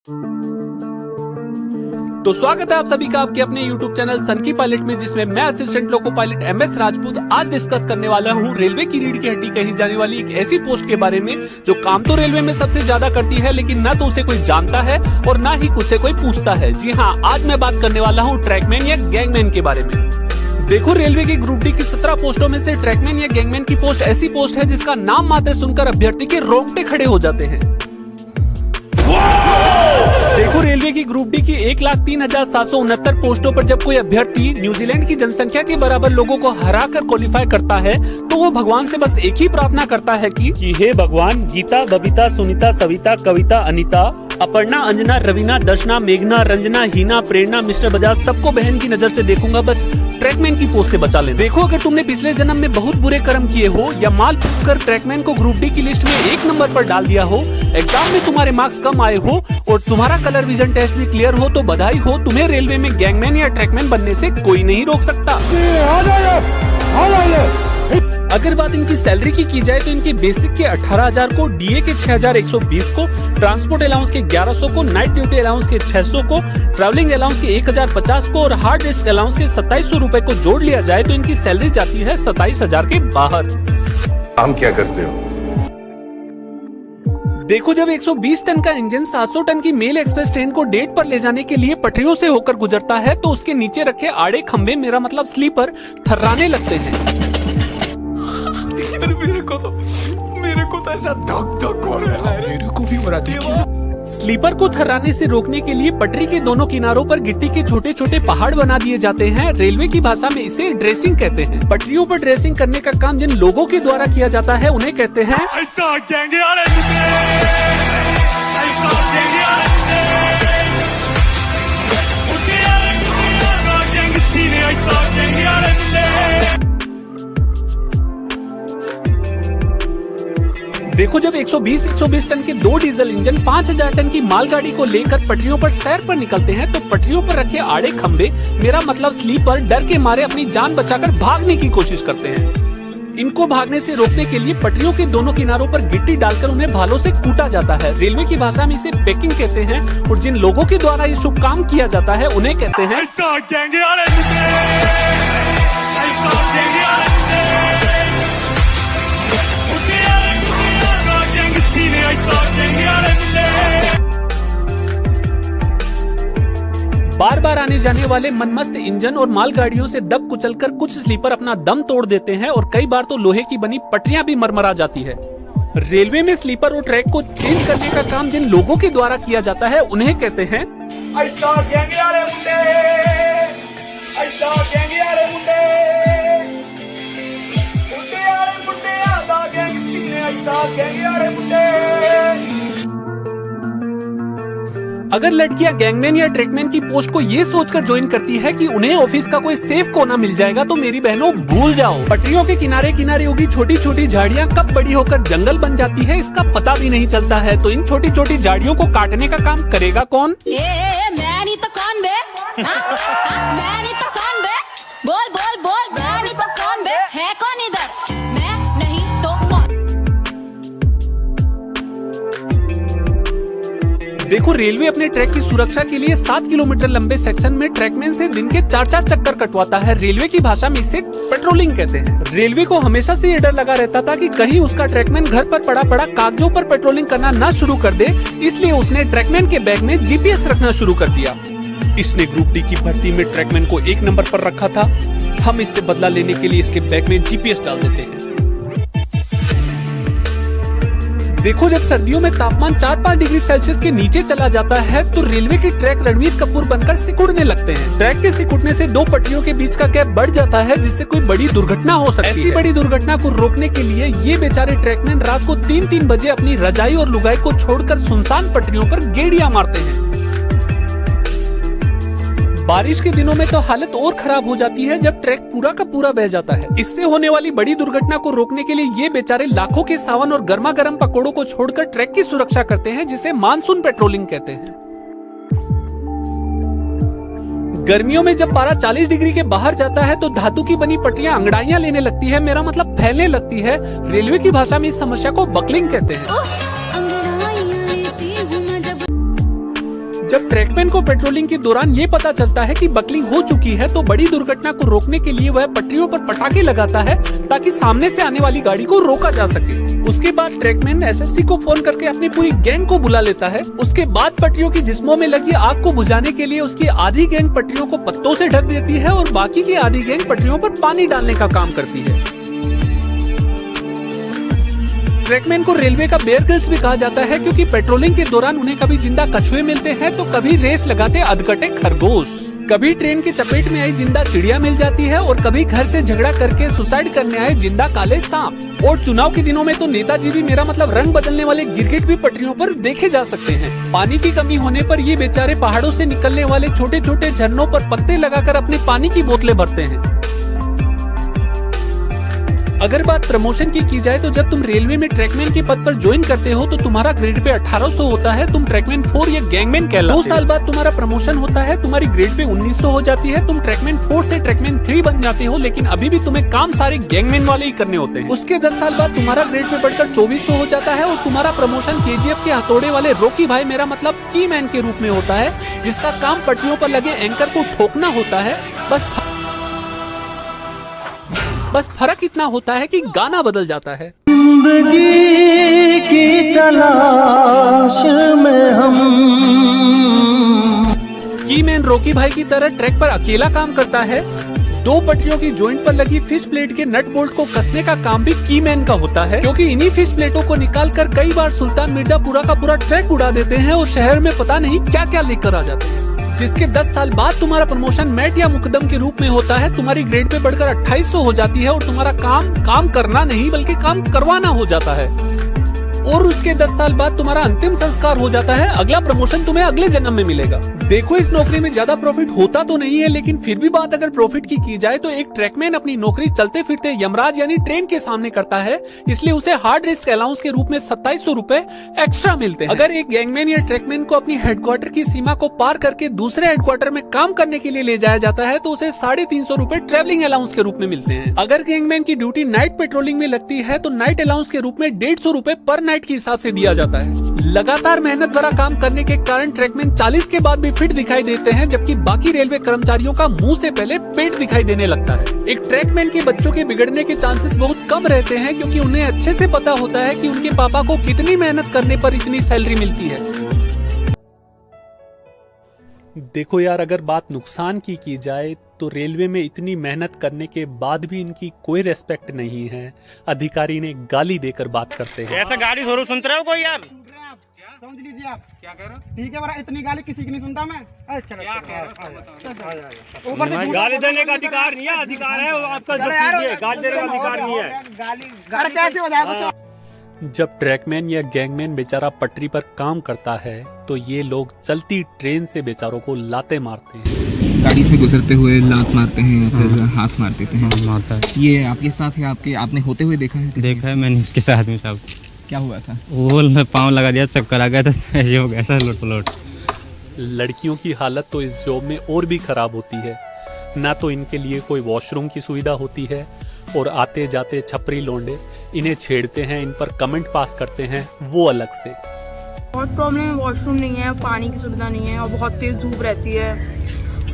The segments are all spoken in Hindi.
तो स्वागत है आप सभी का आपके अपने YouTube चैनल सन की पायलट में, जिसमें मैं assistant loco pilot MS Rajput आज डिस्कस करने वाला हूं रेलवे की रीढ़ की हड्डी कही जाने वाली एक ऐसी पोस्ट के बारे में जो काम तो रेलवे में सबसे ज्यादा करती है, लेकिन ना तो उसे कोई जानता है और ना ही कुछ से कोई पूछता है। जी हाँ, आज मैं बात करने वाला हूँ ट्रैकमैन या गैंगमैन के बारे में। देखो, रेलवे की ग्रुप डी की 17 पोस्टों में से ट्रैकमैन या गैंगमैन की पोस्ट ऐसी पोस्ट है जिसका नाम मात्र सुनकर अभ्यर्थी के रोंगटे खड़े हो जाते हैं। देखो, रेलवे की ग्रुप डी की 1,03,769 पोस्टों पर जब कोई अभ्यर्थी न्यूजीलैंड की जनसंख्या के बराबर लोगों को हराकर क्वालिफाई करता है तो वो भगवान से बस एक ही प्रार्थना करता है कि हे भगवान, गीता, बबीता, सुनीता, सविता, कविता, अनीता, अपर्णा, अंजना, रवीना, दर्शना, मेघना, रंजना, हीना, प्रेरणा, मिस्टर बजाज सबको बहन की नजर से देखूंगा, बस ट्रैकमैन की पोस्ट से बचा ले। देखो, अगर तुमने पिछले जन्म में बहुत बुरे कर्म किए हो या माल कर ट्रैकमैन को ग्रुप डी की लिस्ट में 1 नंबर पर डाल दिया हो, एग्जाम में तुम्हारे मार्क्स कम आए हो और तुम्हारा कलर विजन टेस्ट भी क्लियर हो, तो बधाई हो, तुम्हें रेलवे में गैंगमैन या ट्रैकमैन बनने से कोई नहीं रोक सकता। अगर बात इनकी सैलरी की जाए तो इनके बेसिक के 18,000 को, डीए के 6,120 को, ट्रांसपोर्ट अलाउंस के 1,100 को, नाइट ड्यूटी अलाउंस के 600 को, ट्रैवलिंग अलाउंस के 1,050 को और हार्ड डिस्क अलाउंस के 2,700 रुपए को जोड़ लिया जाए तो इनकी सैलरी जाती है 27,000 के बाहर। काम क्या करते हो? देखो, जब 120 टन का इंजन 700 टन की मेल एक्सप्रेस ट्रेन को डेट पर ले जाने के लिए पटरियों से होकर गुजरता है तो उसके नीचे रखे आड़े खंबे, मेरा मतलब स्लीपर, थर्राने लगते हैं। मेरे को तो ऐसा धक हो रहा है, मेरे को भी हो रहा है। स्लीपर को थर्राने से रोकने के लिए पटरी के दोनों किनारों पर गिट्टी के छोटे छोटे पहाड़ बना दिए जाते हैं। रेलवे की भाषा में इसे ड्रेसिंग कहते हैं। पटरियों पर ड्रेसिंग करने का काम जिन लोगों के द्वारा किया जाता है उन्हें कहते हैं देखो, जब 120 टन के 2 डीजल इंजन 5,000 टन की मालगाड़ी को लेकर पटरियों पर सैर पर निकलते हैं तो पटरियों पर रखे आड़े खंबे, मेरा मतलब स्लीपर, डर के मारे अपनी जान बचाकर भागने की कोशिश करते हैं। इनको भागने से रोकने के लिए पटरियों के दोनों किनारों पर गिट्टी डालकर उन्हें भालों से कूटा जाता है। रेलवे की भाषा में इसे पेकिंग कहते हैं और जिन लोगों के द्वारा ये शुभ काम किया जाता है उन्हें कहते हैं बार बार आने जाने वाले मनमस्त इंजन और मालगाड़ियों से दब कुचलकर कुछ स्लीपर अपना दम तोड़ देते हैं और कई बार तो लोहे की बनी पटरियां भी मरमरा जाती है। रेलवे में स्लीपर और ट्रैक को चेंज करने का काम जिन लोगों के द्वारा किया जाता है उन्हें कहते हैं अगर लड़कियां गैंगमैन या ट्रैकमैन की पोस्ट को ये सोचकर ज्वाइन करती है कि उन्हें ऑफिस का कोई सेफ कोना मिल जाएगा तो मेरी बहनों भूल जाओ। पटरियों के किनारे किनारे होगी छोटी छोटी झाड़ियां कब बड़ी होकर जंगल बन जाती है इसका पता भी नहीं चलता है। तो इन छोटी छोटी झाड़ियों को काटने का काम करेगा कौन? मैं नहीं तो कौन बे? मैं नहीं तो कौन बे? बोल बोल बोल, मैं नहीं तो कौन बे? है कौन इधर? मैं नहीं तो कौन? देखो, रेलवे अपने ट्रैक की सुरक्षा के लिए 7 किलोमीटर लंबे सेक्शन में ट्रैकमैन से दिन के 4-4 चक्कर कटवाता है। रेलवे की भाषा में इसे पेट्रोलिंग कहते हैं। रेलवे को हमेशा से ये डर लगा रहता था कि कहीं उसका ट्रैकमैन घर पर पड़ा कागजों पर पेट्रोलिंग करना ना शुरू कर दे, इसलिए उसने ट्रैकमैन के बैग में GPS रखना शुरू कर दिया। इसने ग्रुप डी की भर्ती में ट्रैकमैन को 1 नंबर पर रखा था। हम इससे बदला लेने के लिए इसके बैग में GPS डाल देते हैं। देखो, जब सर्दियों में तापमान 4-5 डिग्री सेल्सियस के नीचे चला जाता है तो रेलवे के ट्रैक रणवीर कपूर बनकर सिकुड़ने लगते हैं। ट्रैक के सिकुड़ने से 2 पटरियों के बीच का गैप बढ़ जाता है जिससे कोई बड़ी दुर्घटना हो सकती है। ऐसी बड़ी दुर्घटना को रोकने के लिए ये बेचारे ट्रैकमैन रात को 3-3 बजे अपनी रजाई और लुगाई को छोड़कर सुनसान पटरियों पर गेड़ियां मारते हैं। बारिश के दिनों में तो हालत और खराब हो जाती है जब ट्रैक पूरा का पूरा बह जाता है। इससे होने वाली बड़ी दुर्घटना को रोकने के लिए ये बेचारे लाखों के सावन और गर्मा गर्म पकौड़ों को छोड़कर ट्रैक की सुरक्षा करते हैं, जिसे मानसून पेट्रोलिंग कहते हैं। गर्मियों में जब पारा 40 डिग्री के बाहर जाता है तो धातु की बनी पट्टियां अंगड़ाइयां लेने लगती है, मेरा मतलब फैलने लगती है। रेलवे की भाषा में इस समस्या को बकलिंग कहते हैं। जब ट्रैकमैन को पेट्रोलिंग के दौरान ये पता चलता है कि बकलिंग हो चुकी है तो बड़ी दुर्घटना को रोकने के लिए वह पटरियों पर पटाखे लगाता है ताकि सामने से आने वाली गाड़ी को रोका जा सके। उसके बाद ट्रैकमैन एसएससी को फोन करके अपनी पूरी गैंग को बुला लेता है। उसके बाद पटरियों की जिस्मों में लगी आग को बुझाने के लिए उसकी आधी गैंग पटरियों को पत्तों से ढक देती है और बाकी की आधी गैंग पटरियों पर पानी डालने का काम करती है। ट्रैकमैन को रेलवे का बेयर ग्रिल्स भी कहा जाता है क्योंकि पेट्रोलिंग के दौरान उन्हें कभी जिंदा कछुए मिलते हैं तो कभी रेस लगाते अधकटे खरगोश, कभी ट्रेन की चपेट में आई जिंदा चिड़िया मिल जाती है और कभी घर से झगड़ा करके सुसाइड करने आए जिंदा काले सांप। और चुनाव के दिनों में तो नेताजी भी मेरा मतलब रंग बदलने वाले गिरगिट भी पटरियों पर देखे जा सकते हैं। पानी की कमी होने पर ये बेचारे पहाड़ों से निकलने वाले छोटे छोटे झरनों पर पत्ते लगाकर अपने पानी की बोतलें भरते हैं। अगर बात प्रमोशन की जाए तो जब तुम रेलवे में ट्रैकमैन के पद पर ज्वाइन करते हो तो तुम्हारा ग्रेड पे 1800 होता है, तुम ट्रैकमैन 4 या गैंगमैन कहलाते हो। 2 साल बाद तुम्हारा प्रमोशन होता है, तुम्हारी ग्रेड पे 1900 हो जाती है, तुम ट्रैकमैन 4 से ट्रैकमैन 3 बन जाते हो, लेकिन अभी भी तुम्हें काम सारे गैंगमैन वाले ही करने होते हैं। उसके 10 साल बाद तुम्हारा ग्रेड पे बढ़कर 2400 हो जाता है और तुम्हारा प्रमोशन केजीएफ के हथौड़े वाले रॉकी भाई मेरा मतलब की मैन के रूप में होता है, जिसका काम पटरियों पर लगे एंकर को ठोकना होता है। बस फर्क इतना होता है कि गाना बदल जाता है। जिंदगी की तलाश में हम। कीमैन रॉकी भाई की तरह ट्रैक पर अकेला काम करता है। 2 पटरियों की जॉइंट पर लगी फिश प्लेट के नट बोल्ट को कसने का काम भी कीमैन का होता है, क्योंकि इन्हीं फिश प्लेटों को निकालकर कई बार सुल्तान मिर्जा पूरा का पूरा ट्रैक उड़ा देते हैं और शहर में पता नहीं क्या क्या लेकर आ जाते हैं। जिसके 10 साल बाद तुम्हारा प्रमोशन मैट या मुकदम के रूप में होता है, तुम्हारी ग्रेड पे बढ़कर 2800 हो जाती है और तुम्हारा काम करना नहीं बल्कि काम करवाना हो जाता है। और उसके 10 साल बाद तुम्हारा अंतिम संस्कार हो जाता है। अगला प्रमोशन तुम्हें अगले जन्म में मिलेगा। देखो इस नौकरी में ज्यादा प्रॉफिट होता तो नहीं है, लेकिन फिर भी बात अगर प्रॉफिट की जाए तो एक ट्रैकमैन अपनी नौकरी चलते फिरते यमराज यानी ट्रेन के सामने करता है, इसलिए उसे हार्ड रिस्क अलाउंस के रूप में 2700 रुपए एक्स्ट्रा मिलते हैं। अगर एक गैंगमैन या ट्रैकमैन को अपनी हेडक्वार्टर की सीमा को पार करके दूसरे हेडक्वार्टर में काम करने के लिए ले जाया जाता है तो उसे 350 रुपए ट्रेवलिंग अलाउंस के रूप में मिलते हैं। अगर गैंगमैन की ड्यूटी नाइट पेट्रोलिंग में लगती है तो नाइट अलाउंस के रूप में 150 रुपए पर नाइट के हिसाब से दिया जाता है। लगातार मेहनत भरा काम करने के कारण ट्रैकमैन 40 के बाद भी फिट दिखाई देते हैं, जबकि बाकी रेलवे कर्मचारियों का मुंह से पहले पेट दिखाई देने लगता है। एक ट्रैकमैन के बच्चों के बिगड़ने के चांसेस बहुत कम रहते हैं, क्योंकि उन्हें अच्छे से पता होता है कि उनके पापा को कितनी मेहनत करने पर इतनी सैलरी मिलती है। देखो यार, अगर बात नुकसान की जाए तो रेलवे में इतनी मेहनत करने के बाद भी इनकी कोई रेस्पेक्ट नहीं है। अधिकारी ने गाली देकर बात करते हैं। ऐसा गाली थोड़ा सुनते रहो कोई यार। समझ लीजिए आप क्या कह रहे हो। ठीक है, बड़ा इतनी गाली किसी की नहीं सुनता मैं। अच्छा क्या कह रहे हो। ऊपर से गाली देने का अधिकार नहीं है, अधिकार है आपका। गाली देने का अधिकार नहीं है। गाली कैसे बजाया। जब ट्रैकमैन या गैंगमैन बेचारा पटरी पर काम करता है तो ये लोग चलती ट्रेन से बेचारों को लाते मारते हैं। गाड़ी से गुजरते हुए लात मारते हैं या फिर हाथ मार देते हैं। मारता है। ये आपके साथ है, आपने होते हुए देखा है? देखा है मैंने उसके साथ में। साहब क्या हुआ था? वो मैं पाँव लगा दिया, चक्कर आ गया था, ये हो गया लोट। लड़कियों की हालत तो इस जॉब में और भी खराब होती है। ना तो इनके लिए कोई वॉशरूम की सुविधा होती है और आते जाते छपरी लौंडे इन्हें छेड़ते हैं, इन पर कमेंट पास करते हैं, वो अलग से। बहुत प्रॉब्लम है, वॉशरूम नहीं है, पानी की सुविधा नहीं है और बहुत तेज़ धूप रहती है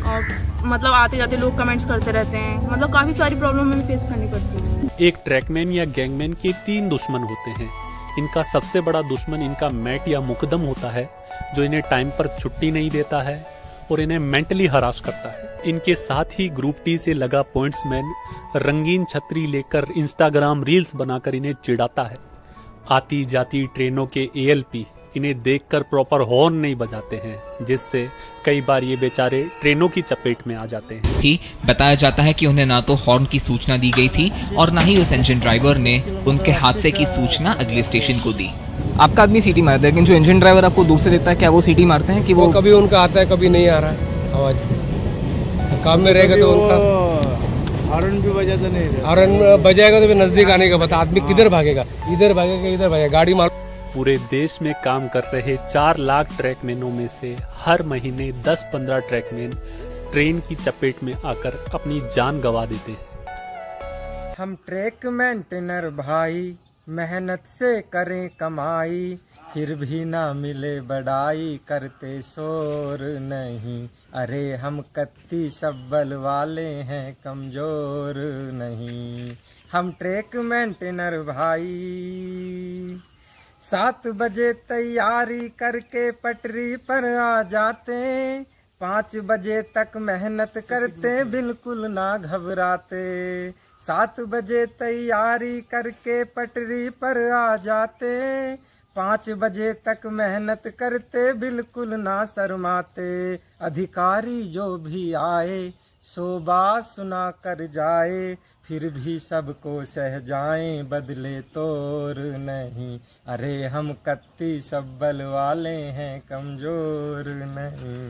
और मतलब आते जाते लोग कमेंट्स करते रहते हैं। मतलब काफ़ी सारी प्रॉब्लम हमें फेस करनी पड़ती है। एक ट्रैकमैन या गैंगमैन के 3 दुश्मन होते हैं। इनका सबसे बड़ा दुश्मन इनका मैट या मुकदम होता है, जो इन्हें टाइम पर छुट्टी नहीं देता है और इन्हें मेंटली हरास करता है। इनके साथ ही ग्रुप टी से लगा पॉइंट्समैन रंगीन छतरी लेकर इंस्टाग्राम रील्स बनाकर इन्हें चिढ़ाता है। आती जाती ट्रेनों के एएलपी इन्हें देखकर प्रॉपर हॉर्न नहीं बजाते हैं, जिससे कई बार ये बेचारे ट्रेनों की चपेट में आ जाते हैं। थी बताया जाता है कि उन्हें ना तो हॉर्न की सूचना दी गई थी और ना ही उस इंजन ड्राइवर ने उनके हादसे की सूचना अगले स्टेशन को दी। आपका आदमी सीटी मारता है, लेकिन जो इंजन ड्राइवर आपको दूर से देता है, क्या वो सीटी मारते हैं? कि वो कभी उनका आता है, कभी नहीं आ रहा है आवाज। काम में रहेगा तो उनका हॉर्न भी बजाता नहीं, हॉर्न बजाएगा तो फिर नजदीक आने का बता। आदमी किधर भागेगा, इधर भागेगा, इधर भागेगा, गाड़ी मार। पूरे देश में काम कर रहे 4 लाख ट्रैकमैनों में से हर महीने 10-15 ट्रैकमैन ट्रेन की चपेट में आकर अपनी जान गंवा देते हैं। हम ट्रैक मेंटेनर भाई मेहनत से करें कमाई फिर भी ना मिले बड़ाई, करते शोर नहीं। अरे हम कत्ती सब्बल वाले हैं, कमजोर नहीं। हम ट्रैक मेंटेनर भाई 7 बजे तैयारी करके पटरी पर आ जाते, 5 बजे तक मेहनत करते बिल्कुल ना घबराते। 7 बजे तैयारी करके पटरी पर आ जाते, 5 बजे तक मेहनत करते बिल्कुल ना शर्माते। अधिकारी जो भी आए सो बात सुना कर जाए, फिर भी सबको सह जाएं बदले तोर नहीं। अरे हम कत्ती सब्बल वाले हैं, कमजोर नहीं।